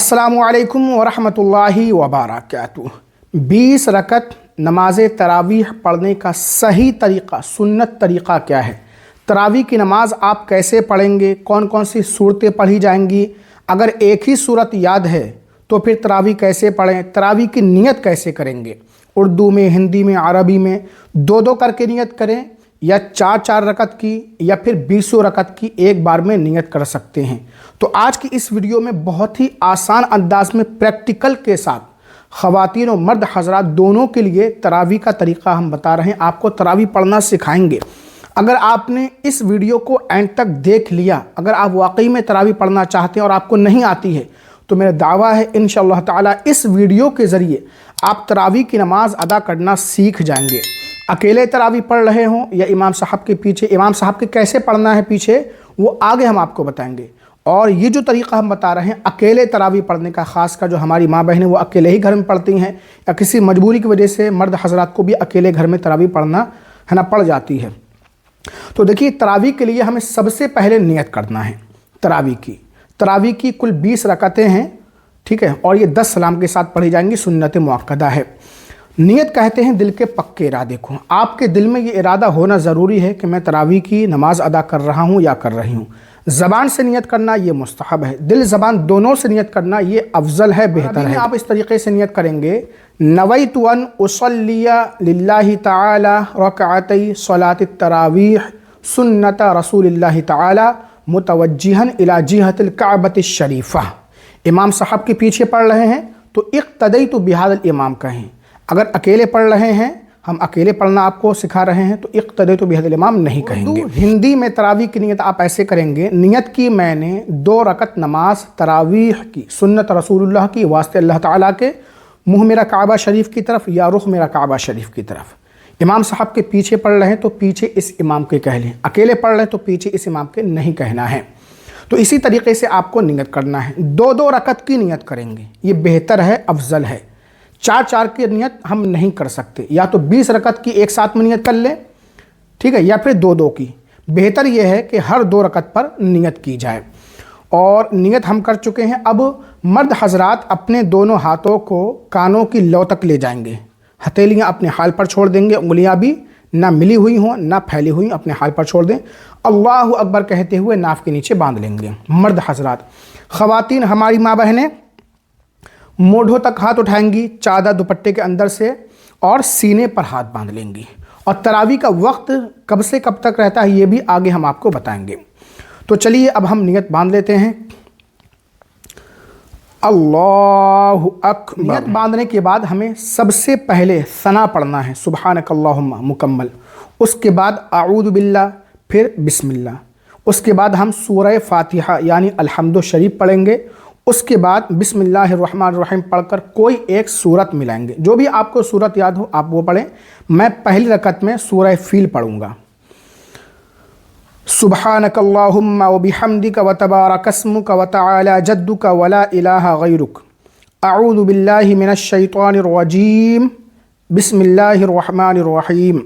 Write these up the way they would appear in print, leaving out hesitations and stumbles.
السلام علیکم ورحمۃ اللہ وبرکاتہ۔ 20 رکعت نماز تراویح پڑھنے کا صحیح طریقہ، سنت طریقہ کیا ہے؟ تراویح کی نماز آپ کیسے پڑھیں گے؟ کون کون سی صورتیں پڑھی جائیں گی؟ اگر ایک ہی صورت یاد ہے تو پھر تراویح کیسے پڑھیں؟ تراویح کی نیت کیسے کریں گے؟ اردو میں، ہندی میں، عربی میں دو کر کے نیت کریں یا 4 رکعت کی یا پھر 20 رکعت کی ایک بار میں نیت کر سکتے ہیں۔ تو آج کی اس ویڈیو میں بہت ہی آسان انداز میں پریکٹیکل کے ساتھ خواتین و مرد حضرات دونوں کے لیے تراویح کا طریقہ ہم بتا رہے ہیں، آپ کو تراویح پڑھنا سکھائیں گے۔ اگر آپ نے اس ویڈیو کو اینڈ تک دیکھ لیا، اگر آپ واقعی میں تراویح پڑھنا چاہتے ہیں اور آپ کو نہیں آتی ہے تو میرا دعویٰ ہے انشاءاللہ تعالی اس ویڈیو کے ذریعے آپ تراویح کی نماز ادا کرنا سیکھ جائیں گے۔ اکیلے تراویح پڑھ رہے ہوں یا امام صاحب کے پیچھے، امام صاحب کے کیسے پڑھنا ہے پیچھے وہ آگے ہم آپ کو بتائیں گے۔ اور یہ جو طریقہ ہم بتا رہے ہیں اکیلے تراویح پڑھنے کا، خاص کر جو ہماری ماں بہنیں وہ اکیلے ہی گھر میں پڑھتی ہیں یا کسی مجبوری کی وجہ سے مرد حضرات کو بھی اکیلے گھر میں تراویح پڑھنا پڑ جاتی ہے۔ تو دیکھیے تراویح کے لیے ہمیں سب سے پہلے نیت کرنا ہے تراویح کی کل 20 رکعتیں ہیں، ٹھیک ہے، اور یہ 10 سلام کے ساتھ پڑھی جائیں گی، سنت مؤکدہ ہے۔ نیت کہتے ہیں دل کے پکے ارادے کو۔ آپ کے دل میں یہ ارادہ ہونا ضروری ہے کہ میں تراویح کی نماز ادا کر رہا ہوں یا کر رہی ہوں۔ زبان سے نیت کرنا یہ مستحب ہے، دل زبان دونوں سے نیت کرنا یہ افضل ہے، بہتر ہے۔ آپ اس طریقے سے نیت کریں گے: نویت ان اصلی للہ تعالی رکعتی صلاۃ التراویح سنت رسول اللہ تعالی متوجہا الی جہت الکعبۃ الشریفہ۔ امام صاحب کے پیچھے پڑھ رہے ہیں تو اقتدیت بہذا الامام کہیں۔ اگر اکیلے پڑھ رہے ہیں، ہم اکیلے پڑھنا آپ کو سکھا رہے ہیں تو اقتدیت بہذا الامام نہیں کہیں گے۔ ہندی میں تراویح کی نیت آپ ایسے کریں گے: نیت کی میں نے 2 رکعت نماز تراویح کی، سنت رسول اللہ کی، واسطے اللہ تعالیٰ کے، منہ میرا کعبہ شریف کی طرف یا رخ میرا کعبہ شریف کی طرف۔ امام صاحب کے پیچھے پڑھ رہے ہیں تو پیچھے اس امام کے کہہ لیں، اکیلے پڑھ رہے ہیں تو پیچھے اس امام کے نہیں کہنا ہے۔ تو اسی طریقے سے آپ کو نیت کرنا ہے۔ 2 رکعت کی نیت کریں گے، یہ بہتر ہے، افضل ہے۔ 4 کی نیت ہم نہیں کر سکتے، یا تو 20 رکعت کی ایک ساتھ میں نیت کر لیں، ٹھیک ہے، یا پھر 2 کی۔ بہتر یہ ہے کہ ہر 2 رکعت پر نیت کی جائے۔ اور نیت ہم کر چکے ہیں، اب مرد حضرات اپنے دونوں ہاتھوں کو کانوں کی لو تک لے جائیں گے، ہتھیلیاں اپنے حال پر چھوڑ دیں گے، انگلیاں بھی نہ ملی ہوئی ہوں نہ پھیلی ہوئی، اپنے حال پر چھوڑ دیں۔ اللہ اکبر کہتے ہوئے ناف کے نیچے باندھ لیں گے مرد حضرات۔ خواتین ہماری ماں بہنیں موڈھوں تک ہاتھ اٹھائیں گی چادر دوپٹے کے اندر سے اور سینے پر ہاتھ باندھ لیں گی۔ اور تراویح کا وقت کب سے کب تک رہتا ہے یہ بھی آگے ہم آپ کو بتائیں گے۔ تو چلیے اب ہم نیت باندھ لیتے ہیں۔ اللہ اکبر۔ نیت باندھنے کے بعد ہمیں سب سے پہلے ثنا پڑھنا ہے، سبحانک اللہم مکمل، اس کے بعد اعوذ باللہ، پھر بسم اللہ، اس کے بعد ہم سورہ فاتحہ یعنی الحمد شریف پڑھیں گے، اس کے بعد بسم اللہ الرحمن الرحیم پڑھ کر کوئی ایک سورت ملائیں گے، جو بھی آپ کو سورت یاد ہو آپ وہ پڑھیں۔ میں پہلی رکعت میں سورہ فیل پڑھوں گا۔ سبحانک اللہم وبحمدک وتبارک اسمک وتعالی جدک ولا الہ غیرک، اعوذ باللہ من الشیطان الرجیم، بسم اللہ الرحمن الرحیم،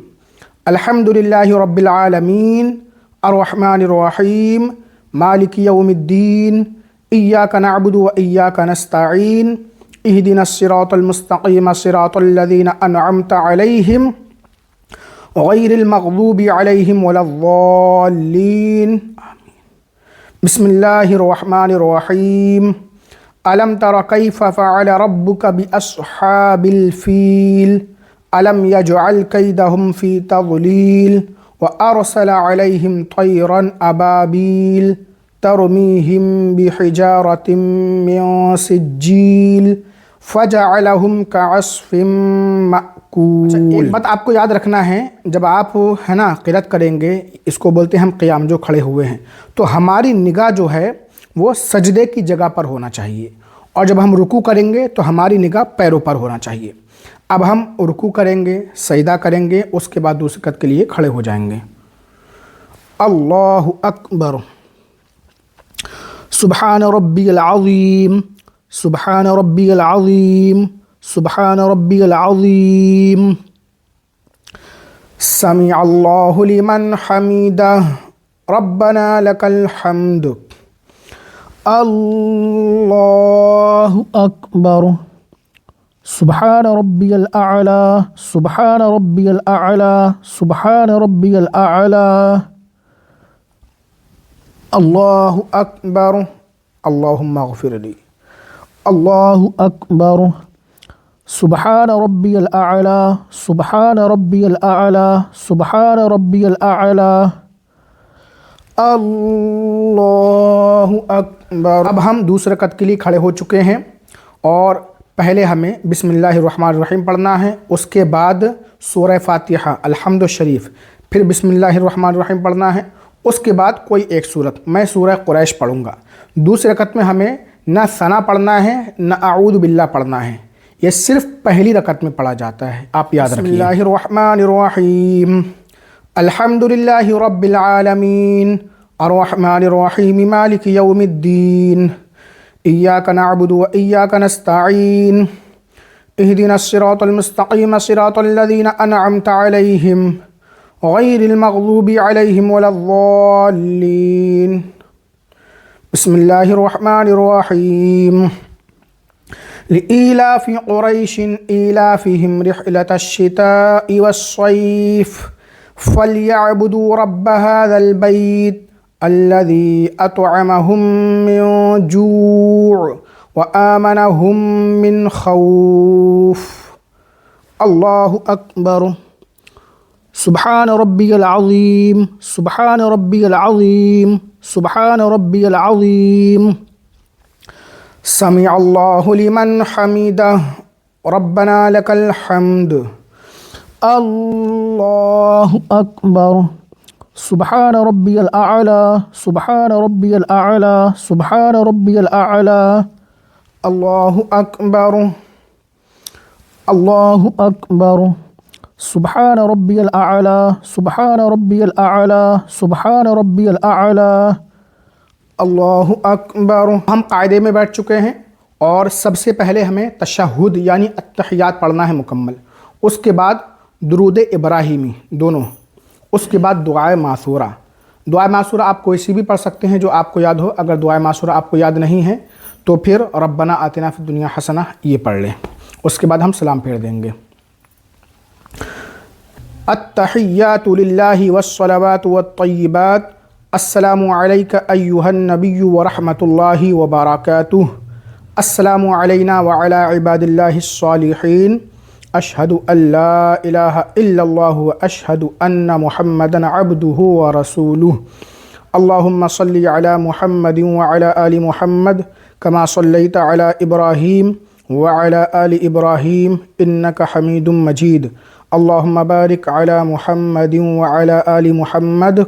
الحمد للہ رب العالمین، الرحمن الرحیم، مالک یوم الدین، ایاک نعبد و ایاک نستعین، اہدنا الصراط المستقیم صراط الذین انعمت علیہم غیر المغضوب علیہم ولا الضالین، بسم اللہ الرحمن الرحیم، الم تر کیف فعل ربک باصحاب الفیل، الم یجعل کیدہم فی تضلیل، وارسل علیہم طیرا ابابیل ترمیہم بحجارۃ من سجیل فجعلہم کعصف مأکول۔ ایک بات آپ کو یاد رکھنا ہے، جب آپ قرأت کریں گے، اس کو بولتے ہیں ہم قیام، جو کھڑے ہوئے ہیں، تو ہماری نگاہ جو ہے وہ سجدے کی جگہ پر ہونا چاہیے، اور جب ہم رکوع کریں گے تو ہماری نگاہ پیروں پر ہونا چاہیے۔ اب ہم رکوع کریں گے، سجدہ کریں گے، اس کے بعد دوسری رکعت کے لیے کھڑے ہو جائیں گے۔ اللہ اکبر، سبحان ربی العظیم، سبحان ربی العظیم، سبحان ربی العظیم، سمع اللہ لمن حمیدہ، ربنا لک الحمد، اللہ اکبر سبحان ربی الاعلی سبحان ربی الاعلی سبحان ربی الاعلی اللہ اکبر اللہم اغفر لی اللہ اکبر سبحان ربی الاعلی سبحان ربی الاعلی سبحان ربی الاعلی اللہ اکبر۔ اب ہم دوسرے رکعت کے لیے کھڑے ہو چکے ہیں اور پہلے ہمیں بسم اللہ الرحمن الرحیم پڑھنا ہے، اس کے بعد سورہ فاتحہ الحمد شریف، پھر بسم اللہ الرحمن الرحیم پڑھنا ہے، اس کے بعد کوئی ایک سورت، میں سورہ قریش پڑھوں گا۔ دوسرے رکعت میں ہمیں نہ ثنا پڑھنا ہے نہ اعوذ باللہ پڑھنا ہے، یہ صرف پہلی رکعت میں پڑھا جاتا ہے، آپ یاد رکھیے۔ بسم اللہ الرحمن الرحیم الحمد للہ رب العالمین الرحمن الرحیم مالک یوم الدین ایاک نعبد و ایاک نستعین اہدنا الصراط المستقیم صراط الذین انعمت علیہم غیر المغضوب علیہم ولا الضالین۔ بسم اللہ الرحمن الرحیم لإيلاف قريش إيلافهم رحلة الشتاء والصيف فليعبدوا رب هذا البيت الذي أطعمهم من جوع وآمنهم من خوف۔ اللہ اکبر سبحان ربی العظیم سبحان ربی العظیم سبحان ربی العظیم سمع اللہ لمن حمدہ ربنا لک الحمد۔ اللہ اکبر سبحان ربی الاعلی سبحان ربی الاعلی سبحان ربی الاعلی اللہ اکبر اللہ اکبر سبحان ربی الاعلی سبحان ربی الاعلی سبحان ربی الاعلی اللہ اکبر۔ ہم قاعدے میں بیٹھ چکے ہیں اور سب سے پہلے ہمیں تشہد یعنی التحیات پڑھنا ہے مکمل، اس کے بعد درود ابراہیمی دونوں، اس کے بعد دعائے معثورہ۔ دعائے معثورہ آپ کوئی سی بھی پڑھ سکتے ہیں جو آپ کو یاد ہو، اگر دعائے معثورہ آپ کو یاد نہیں ہے تو پھر ربنا آتنا فی الدنیا حسنہ یہ پڑھ لیں، اس کے بعد ہم سلام پھیر دیں گے۔ التحیات للہ والصلوات والطیبات السلام علیک ایہا النبی ورحمۃ اللہ وبرکاتہ، السلام علینا وعلی عباد اللہ الصالحین، اشہد ان لا الہ الا اللہ واشہد ان محمدا عبدہ ورسولہ، اللہم صلی علی محمد وعلی آل محمد کما صلیت علی ابراہیم وعلی آل ابراہیم انک حمید مجید، اللہم بارک علی محمد وعلی آل محمد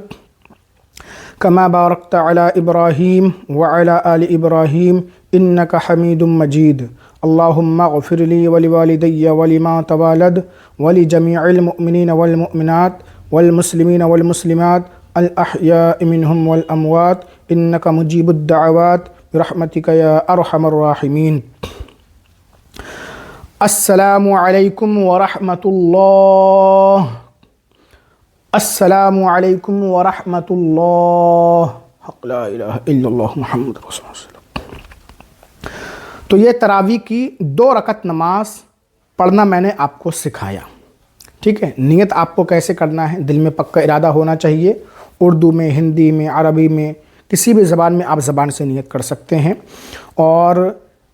کما بارکت علی ابراہیم وعلی آل ابراہیم انک حمید مجید، اللہم اغفر لی ولوالدی ولما تولد ولجمیع المؤمنین والمؤمنات والمسلمین والمسلمات الاحیاء منہم والاموات انک مجیب الدعوات برحمتک یا ارحم الراحمین۔ السلام علیکم ورحمۃ اللہ، السلام علیکم ورحمۃ اللہ، حق لا الہ الا اللہ محمد رسول اللہ۔ تو یہ تراویح کی 2 رکعت نماز پڑھنا میں نے آپ کو سکھایا، ٹھیک ہے۔ نیت آپ کو کیسے کرنا ہے، دل میں پکا ارادہ ہونا چاہیے، اردو میں، ہندی میں، عربی میں، کسی بھی زبان میں آپ زبان سے نیت کر سکتے ہیں۔ اور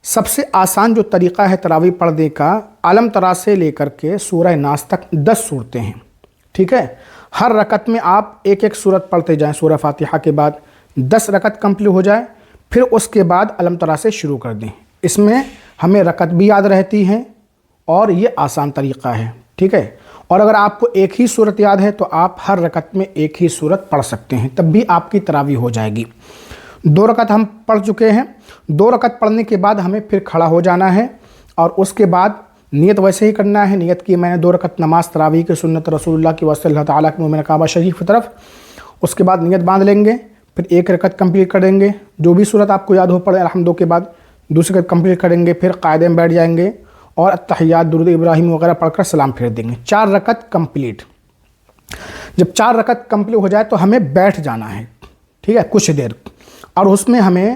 سب سے آسان جو طریقہ ہے تراویح پڑھنے کا، علم ترا سے لے کر کے سورہ ناس تک 10 صورتیں ہیں، ٹھیک ہے۔ ہر رکعت میں آپ ایک ایک صورت پڑھتے جائیں، سورہ فاتحہ کے بعد 10 رکعت کمپلیٹ ہو جائے، پھر اس کے بعد علم ترا سے شروع کر دیں۔ اس میں ہمیں رکعت بھی یاد رہتی ہیں اور یہ آسان طریقہ ہے، ٹھیک ہے۔ اور اگر آپ کو ایک ہی صورت یاد ہے تو آپ ہر رکعت میں ایک ہی صورت پڑھ سکتے ہیں، تب بھی آپ کی تراویح ہو جائے گی۔ 2 رکعت ہم پڑھ چکے ہیں، 2 رکعت پڑھنے کے بعد ہمیں پھر کھڑا ہو جانا ہے اور اس کے بعد نیت ویسے ہی کرنا ہے۔ نیت کی میں نے 2 رکعت نماز تراویح کی سنت رسول اللہ کی واسطے اللہ تعالیٰ کے مومن کعبہ شریف کی طرف، اس کے بعد نیت باندھ لیں گے، پھر 1 رکعت کمپلیٹ کریں گے، جو بھی صورت آپ کو یاد ہو پڑے الحمدو کے بعد دوسری رکعت کمپلیٹ کریں گے، پھر قاعدے میں بیٹھ جائیں گے اور التحیات درود ابراہیم وغیرہ پڑھ کر سلام پھیر دیں گے۔ 4 رکعت کمپلیٹ۔ جب 4 رکعت کمپلیٹ ہو جائے تو ہمیں بیٹھ جانا ہے، ٹھیک ہے، کچھ دیر، اور اس میں ہمیں